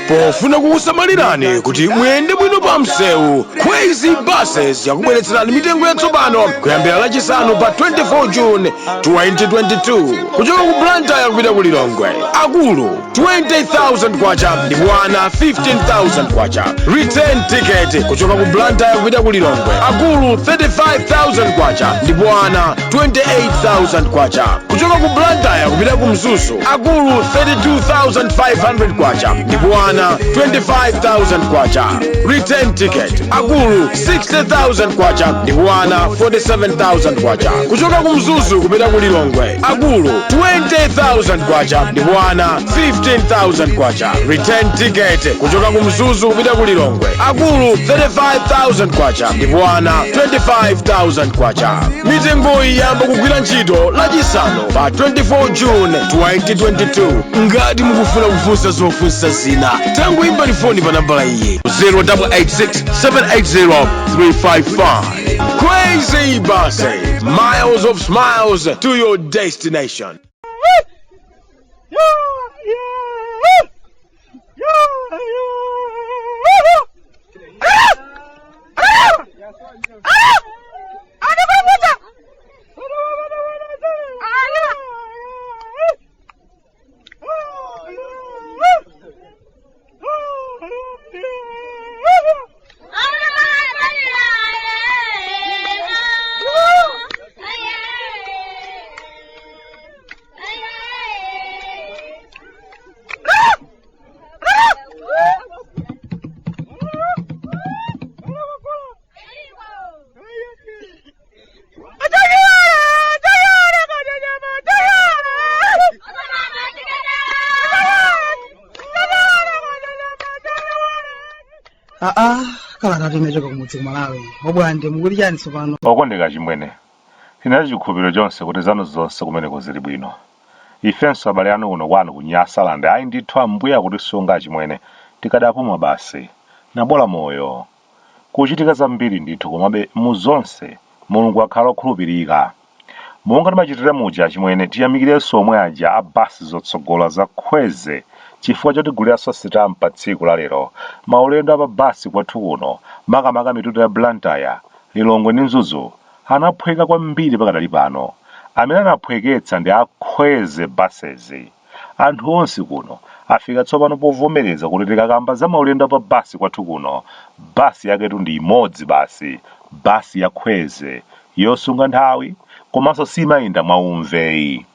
pofuna kukusamalirani kuti muyende bwino pa msewu. Khwezy buses yakubweretserani mitengo yatsopano kuyambira lachisanu pa 24 June 2022 kuchoka ku Blantyre kupita ku Lilongwe. Akulu 20,000 kwacha ndipo ana 15,000 kwacha. Return ticket kuchoka ku Blantyre kupita ku Lilongwe. Akulu 35,000 kwacha ndipo ana 28,000 kwacha. Kuchoka ku Blantyre kupita ku Mzuzu. Akulu 32,500 kwacha ndipo ana 25,000 kwacha. Return ticket. Akulu 60,000 kwacha ndipo ana 47,000 kwacha. Kuchoka ku Mzuzu kupita ku Lilongwe. Akulu 20,000 kwacha ndipo ana 15,000 kwacha. Return ticket. Kuchoka ku Mzuzu kupita ku Lilongwe. Akulu 35,000 kwacha ndipo ana 25,000 kwacha. Mitengo iyi yamba kugwira ntchito lachisanu pa 24 June 2022. Ngati mukufuna kufunsa zofunsa zina tangoimba foni pa nambala iyi 0886 780 355. Khwezy buses, miles of smiles to your destination. Kalata timechoka kumudzi kumalawi. Bwande mukuli chani tsopano? Okondeka chimwene. Tinali chikhulupiriro chonse kuti zanu zonse kumeneko zili bwino. Ifenso abale anu kuno kwanu kunyasa lande ayi ndithu ambuya kutisunga chimwene. Tikadapuma basi. Nabola moyo. Kuchitika zambiri ndithu komabe mu zonse Mulungu akhala okhulupirika. Monga timachitira muja chimwene tiyamikirenso omwe aja a basi zotsogola za Khwezy chifukwa chotiguliraso sitampa pa tsiku la lero. Maulendo apa basi kwathu kuno makamaka mitutu ya Blantyre, Lilongwe ndi Mzuzu anaphweka kwambiri pakadali pano. Amene anaphweketsa ndi a Khwezy buses. Anthu onse kuno afika tsopano povomereza kuti tikakamba za maulendo apa basi kwathu kuno, basi yaketu ndi imodzi basi, basi ya Khwezy yosunga nthawi komanso simayenda mwaumveyi.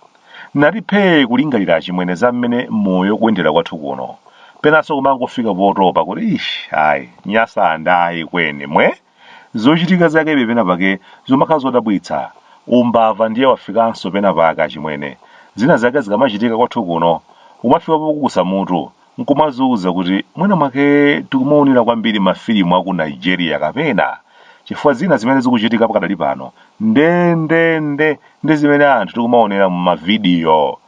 Natiphe kulingalira chimwene za mmene moyo kuyendera kwathu kuno. Penanso kumangofika potopa kuti ayi nyasa andayi kwene mwe zochitika zake pena pake zomakhala zodabwitsa. Umbava ndiye wafikanso pena pake chimwene. Zina zake zikamachitika kwathu kuno umafika pokukusa mutu nkumazuza kuti mwina mwake tikumaonera kwambiri mafilimu aku Nigeria kapena chifukwa zina zimene zikuchitika pakadali pano ndi zimene anthu tikumaonera mu mavidiyo.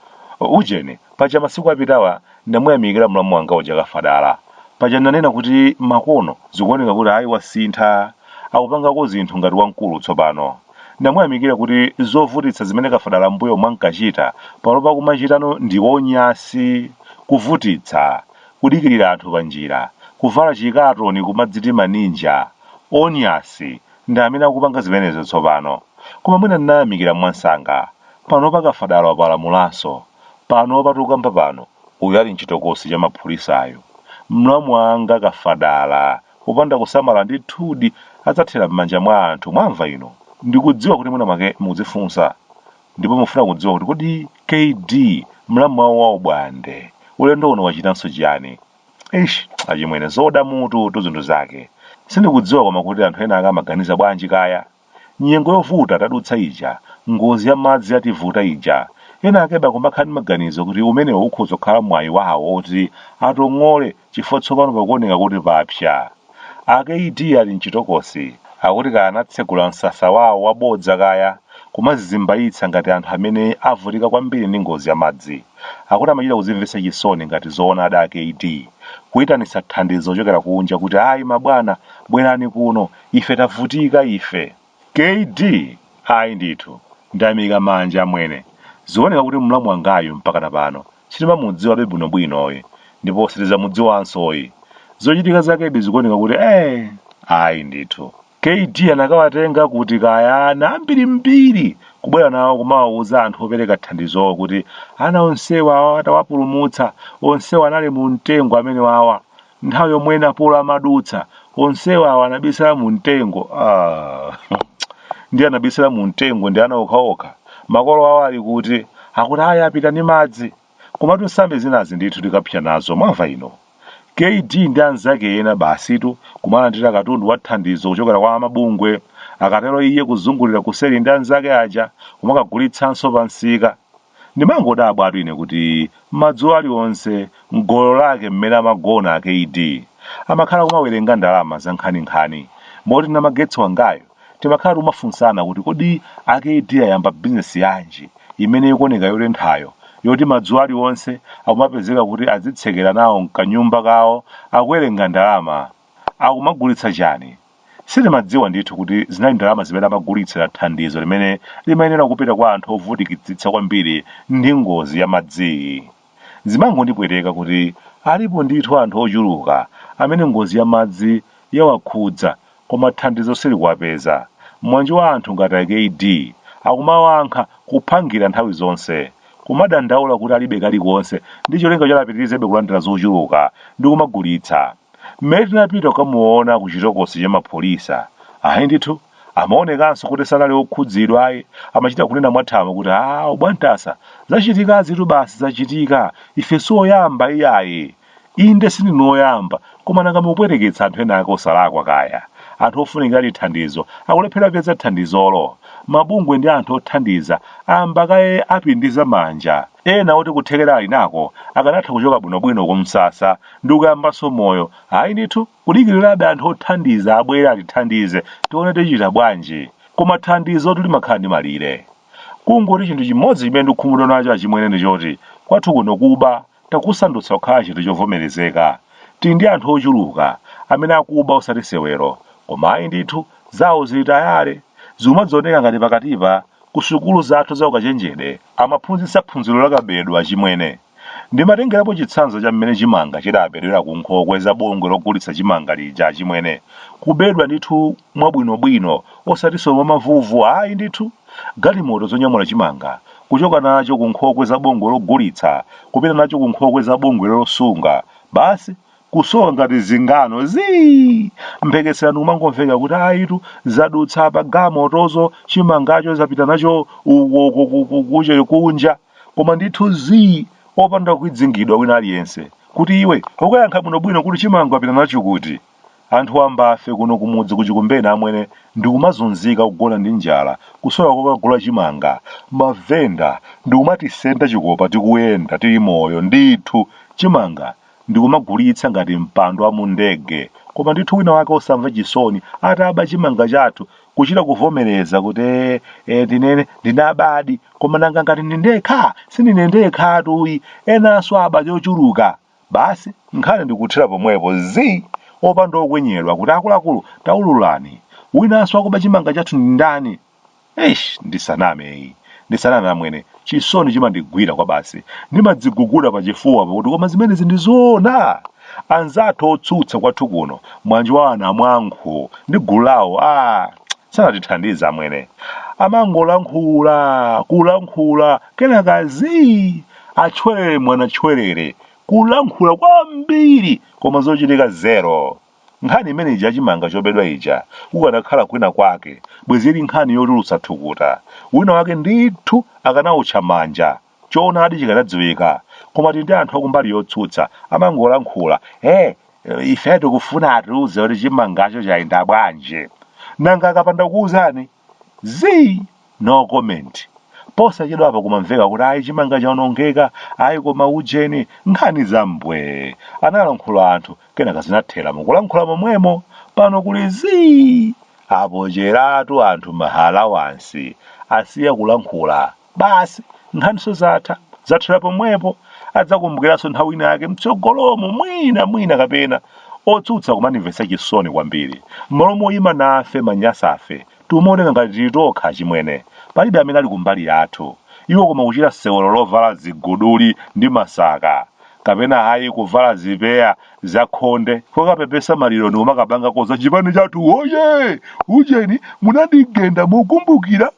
Ujene paja masiku apitawa ndamuyamikira mlamu wanga uja kafadala. Paja nanena kuti makono zikuoneka kuti ayi wasintha akupangako zinthu ngati wamkulu tsopano. Ndamuyamikira kuti zovutitsa zimene kafadala mbuyo mwankachita panopa kumachitano ndi onyasi, kuvutitsa, kudikirira anthu panjira, kuvala chikatoni kumadzitima ninja, onyasi ndi amene akupanga zimenezo tsopano. Koma mwina ndinayamikira mwansanga panopa kafadala wapalamulanso. Panopa tukamba pano uyu ali mchitokosi cha maphunzitsayo. Mlamu wanga kafadala kupanda kusamala ndithudi adzathera m'manja mwa anthu. Mwamva ino ndikudziwa kuti mwina mwake muzifunsa ndipo mufuna kudziwa kuti kodi KD mlamu wawo Bwande ulendo uno wachitanso chiyani. Achimwene zoda mutu tuzinthu zake. Sindikudziwa koma kuti anthu ena akamaganiza bwanji kaya. Nyengo yovuta tadutsa ija, ngozi ya madzi yativuta ija. Ena akeba kumbakhala maganizo kuti umenewo ukhoza kukhala mwayi wawo oti atong'ole chifukwa tsopano pakuoneka kuti papsa. KD ali mchitokosi akuti kanatsekula msasa wawo wabodza kaya kumazizimbayitsa ngati anthu amene avutika kwambiri ndi ngozi ya madzi. Akuti amachita kuzimvetsa chisoni ngati Zowona ada KD kuyitanitsa thandizo chokera kunja kuti ayi mabwana bwerani kuno ife tavutika ife. KD ayi ndithu ndamika manja amwene. Zioneka kuti mlamu wangayo mpaka napano sitimamudziwa bwinobwinoyo ndipo sitizamudziwansoyi. Zochitika zake zikuoneka kuti ayi ndithu. KD anakawatenga kuti kaya ana ambirimbiri kubwera nawo kumawawuza anthu opereka thandizo kuti ana onsewa atawapulumutsa, onsewa anali mu mtengo amene wawa. Nthawi yomwe Apolo amadutsa, onsewa anabisala mu mtengo. Ndi anabisala mu mtengo ndi ana okhaokha. Makolo awo ali kuti akuti aya apita ndi madzi. Komatu nsambe zinazi ndithu tikapsa nazo mwamva ino. KD ndi anzake ena basitu kumalandira katundu wa thandizo kuchokera kwa mabungwe, akatero iye kuzungulira kuseri ndi anzake aja kumakagulitsanso pa msika. Ndimangodabwa atu ine kuti madzulo aliwonse mgolo lake mmene amagona KD amakhala kumawerenga ndalama za nkhaninkhani. Moti na magetsi wangayo timakhala tumafunsana kuti kodi KD ayamba bizinesi yanji imene ikuoneka yotenthayo, yoti madzulo aliwonse akumapezeka kuti azitsekera nawo mkanyumba kawo akuwerenga ndalama. Akumagulitsa chani? Sitimadziwa ndithu kuti zinali ndalama zimene amagulitsira thandizo limene limayenera kupita kwa anthu ovutikitsitsa kwambiri ndi ngozi ya madzi. Zimangondipweteka kuti alipo ndithu anthu ochuluka amene ngozi ya madzi yawakhudza koma thandizo silikuwapeza. Mwanji wa anthu ngati KD akumawankha kuphangira nthawi zonse, kumadandaula kuti alibe kalikonse ndi cholinga chopitirizebe kulandira zochuluka ndi kumagulitsa. Mmene tinapita kukamuona ku chitokosi cha mapolisa, ayi ndithu amaonekanso kuti sanali okhudzidwa ayi, amachita kunena mwathama kuti bwantasa zachitikazi tu basi zachitika, ife siwoyamba iyayi. Inde sindinoyamba, koma nanga mupweteketsa anthu ena ake osalakwa kaya. Anthu ofunikira thandizo akulephera kupeza thandizolo. Mabungwe ndi anthu othandiza amba kaye apindiza manja. Ena oti kuthekera ali nako akanatha kuchoka bwinobwino kumsasa ndi kuyambanso moyo. Ayi ndithu kudikirirabe anthu othandiza abwera atithandize tione tichita bwanji. Koma thandizo limakhala ndi malire. Kungoti chinthu chimodzi chimene ndikukhumudwa nacho achimwene ndi choti kwathu kuno kuba takusandutsa kukhala chinthu chovomerezeka. Tili ndi anthu ochuluka amene akuba osati sewero, koma ayi ndithu zawo zili tayale. Zimadzioneka ngati pakatipa ku sukulu zathu za ukachenjede amaphunzitsa phunziro lakabedwa achimwene. Ndimatengerapo chitsanzo cha mmene chimanga chidabedwera ku nkhokwe za bungwe logulitsa chimanga lija achimwene. Kubedwa ndithu mwabwinobwino osatinso mwa mavuvu. Ayi ndithu galimoto zonyamula chimanga kuchoka nacho ku nkhokwe za bungwe logulitsa kupita nacho ku nkhokwe za bungwe losunga, basi kusowa ngati zingano mphekesera numangomveka kuti ayitu zadutsa pa galimotozo chimangacho zapita nacho kunja, koma ndithu opanda kuidzingidwa wina aliyense kuti iwe ukayankha bwinobwino kuti chimanga apita nacho kuti. Anthu ambafe kuno kumudzi kuchikumbeni amwene ndikumazunzika kugona ndi njala kusowa kokagula chimanga. Mavenda ndikumatisenda chikopa tikuyenda tili moyo ndithu. Chimanga ndikumagulitsa ngati mpando wa mundege, koma ndithu wina wake osamva chisoni ataba chimanga chathu kuchita kuvomereza kuti tinene ndinabadi, koma nanga ngati ndekha sindine ndekha atuyi enanso abale ochuluka. Basi nkhani ndikuthira pomwepo opanda okwenyedwa kuti akuluakulu taululani winanso akuba chimanga chathu ndi ndani. Ndisaname amwene, chisoni chimandigwira kwa basi ndimadziguguda pachifuwa pakuti koma zimenezi ndi zoona. Anzathu otsutsa kwathu kuno mwanji wa ana amwankhu ndi gulu lawo sanatithandiza amwene. Amangolankhula kenaka achwerere mwana chwerere, kulankhula kwambiri koma zochitika zero. Nkhani imene ija chimanga chobedwa ija kukanakhala kwina kwake bwezili nkhani yotulutsa thukuta. Wina wake ndithu akanawutcha manja choonadi chikanadziwika, koma tindi anthu akumbali yotsutsa amangolankhula ife tikufuna atiuze kuti chimangacho chayenda bwanji. Nanga akapanda kuwuzani no comment. Posachedwa apa kumamveka kuti ayi chimanga chaonongeka, ayi koma ujeni nkhani zambwe. Analankhula anthu kenaka zinathera mukulankhula momwemo. Pano kuli apo cheratu anthu mahala wansi asiya kulankhula, basi nkhaniso zathera pomwepo. Adzakumbukiranso nthawi yake mtsogolomo mwina kapena otsutsa kumanimvetsa chisoni kwambiri. M'malo moyima nafe manyasafe timaoneka ngati tili tokha chimwene, palibe amene ali kumbali yathu. Iwo koma kuchita sewero lovala ziguduli ndi masaka. kapena hayi kuvala zipeya zakhonde kokapepesa maliro niumakapanga koza chipani chatu oye ujeni munandigenda mukumbukira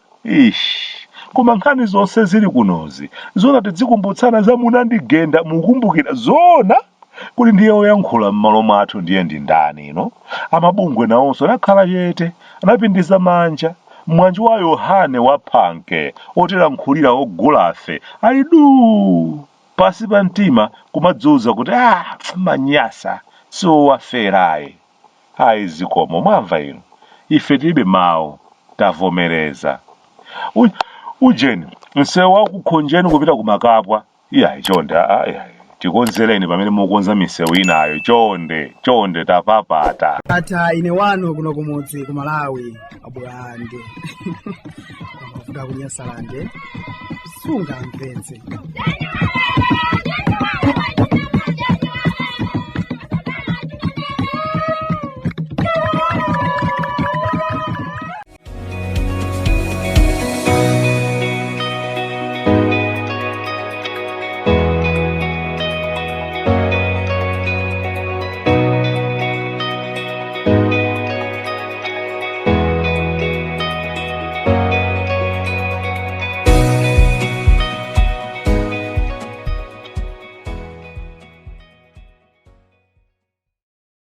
koma nkhani zonse zili kunozi zona tidzikumbutsana za munandigenda mukumbukira zona kuti ndiye oyankhula m'malo mwathu ndiye ndi ndani ino amabungwe nawonso anakhala chete anapindiza manja mwanji wa Yohane wa Phanke otilankhulira ogulafe ali du pasi pa mtima kumadzuza kuti manyasa siowaferayi ayi zikomo mwamva ino ife tilibe mawu tavomereza ujeni msewu wakukhonjeni kupita kumakapwa iyayi chonde tikonzereni pamene mukonza misewu inayo chonde tapapata ata ine wano kuno kumudzi ku Malawi abwande amafuta kunyasalande sunga mvetse